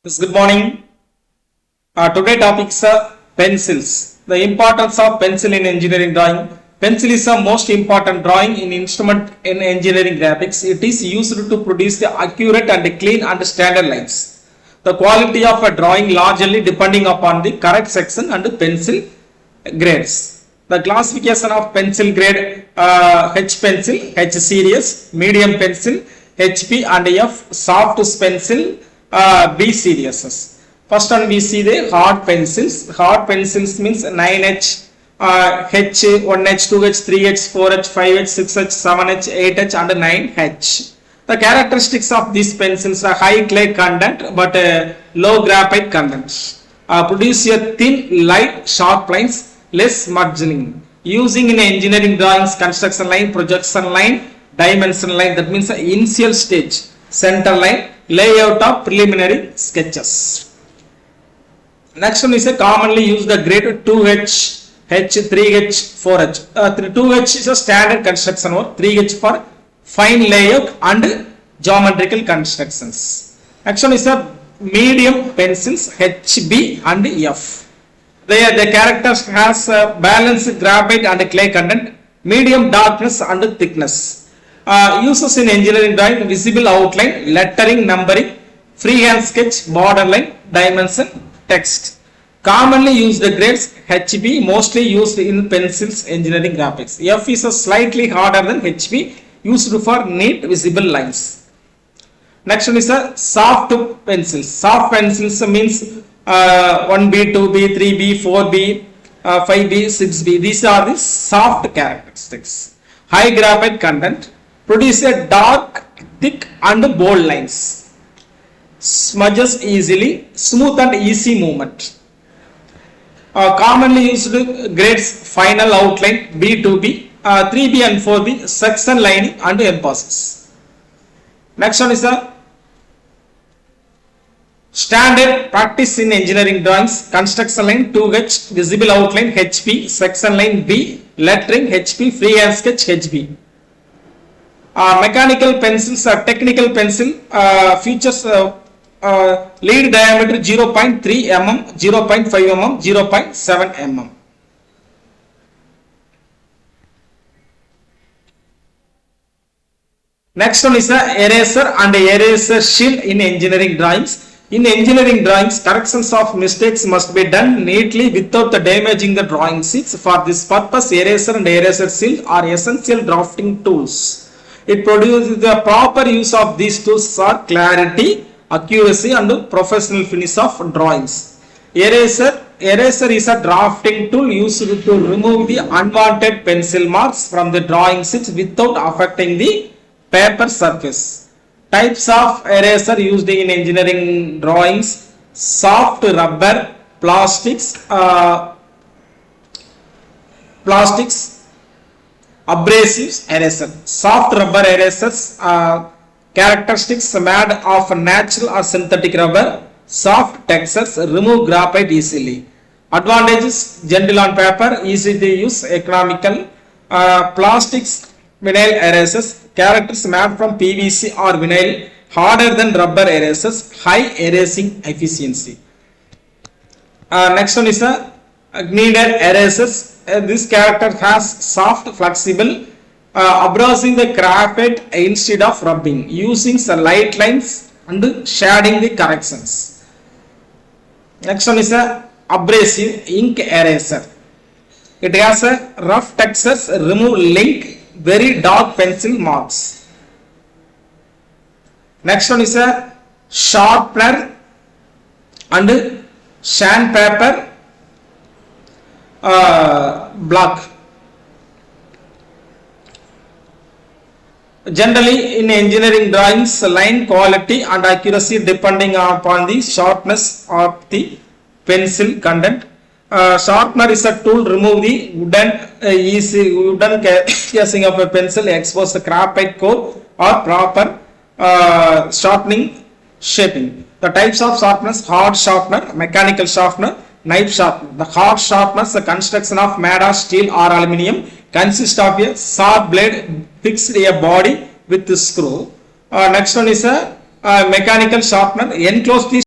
Yes, good morning. Today topic is pencils. The importance of pencil in engineering drawing. Pencil is the most important drawing in instrument in engineering graphics. It is used to produce the accurate and clean and standard lines. The quality of a drawing largely depending upon the correct section and pencil grades. The classification of pencil grade H pencil, H series, medium pencil, HP and F, soft pencil, B series. First one we see the hard pencils. Hard pencils means 9H, H, 1H, 2H, 3H, 4H, 5H, 6H, 7H, 8H and 9H. The characteristics of these pencils are high clay content but low graphite content. Produce a thin, light, sharp lines, less margining. Using in engineering drawings, construction line, projection line, dimension line, that means the initial stage, center line, layout of preliminary sketches. Next one is a commonly used the grade 2H, H, 3H, 4H. 2H is a standard construction work, 3H for fine layout and geometrical constructions. Next one is a medium pencils, HB and F. The characters has balanced graphite and clay content, medium darkness and thickness. Uses in engineering drawing: visible outline, lettering, numbering, freehand sketch, borderline, dimension, text. Commonly used grades HB, mostly used in pencils engineering graphics. F is a slightly harder than HB, used for neat visible lines. Next one is a soft pencils. Soft pencils means 1B, 2B, 3B, 4B, 5B, 6B. These are the soft characteristics. High graphite content, produce a dark, thick and bold lines. Smudges easily, smooth and easy movement. Commonly used grades final outline B2B, 3B and 4B, section lining and emphasis. Next one is a standard practice in engineering drawings: construction line 2H, visible outline HP, section line B, lettering HP, freehand sketch HB. Mechanical pencils are technical pencil, features lead diameter 0.3 mm, 0.5 mm, 0.7 mm. Next one is the eraser and eraser shield in engineering drawings. In engineering drawings, corrections of mistakes must be done neatly without damaging the drawing sheets. For this purpose, eraser and eraser shield are essential drafting tools. It produces the proper use of these tools for clarity, accuracy and professional finish of drawings. Eraser is a drafting tool used to remove the unwanted pencil marks from the drawing sheets without affecting the paper surface. Types of eraser used in engineering drawings: soft rubber, plastics, abrasives eraser. Soft rubber erasers characteristics made of natural or synthetic rubber. Soft textures remove graphite easily. Advantages: gentle on paper, easy to use, economical. Plastics vinyl erasers, characters made from PVC or vinyl, harder than rubber erasers, high erasing efficiency. Next one is a kneaded erasers. This character has soft, flexible, abrasing the graphite instead of rubbing, using some light lines and shading the corrections. Next one is a abrasive ink eraser. It has a rough textures, remove link, very dark pencil marks. Next one is a sharpener and sandpaper block. Generally in engineering drawings, line quality and accuracy depending upon the sharpness of the pencil content. Sharpener is a tool remove the wooden casing of a pencil, expose the graphite core or proper sharpening shaping. The types of sharpeners: hard sharpener, mechanical sharpener, knife sharpener. The hard sharpeners, the construction of made of steel or aluminium, consist of a sharp blade fixed a body with a screw. Next one is a mechanical sharpener. Enclose the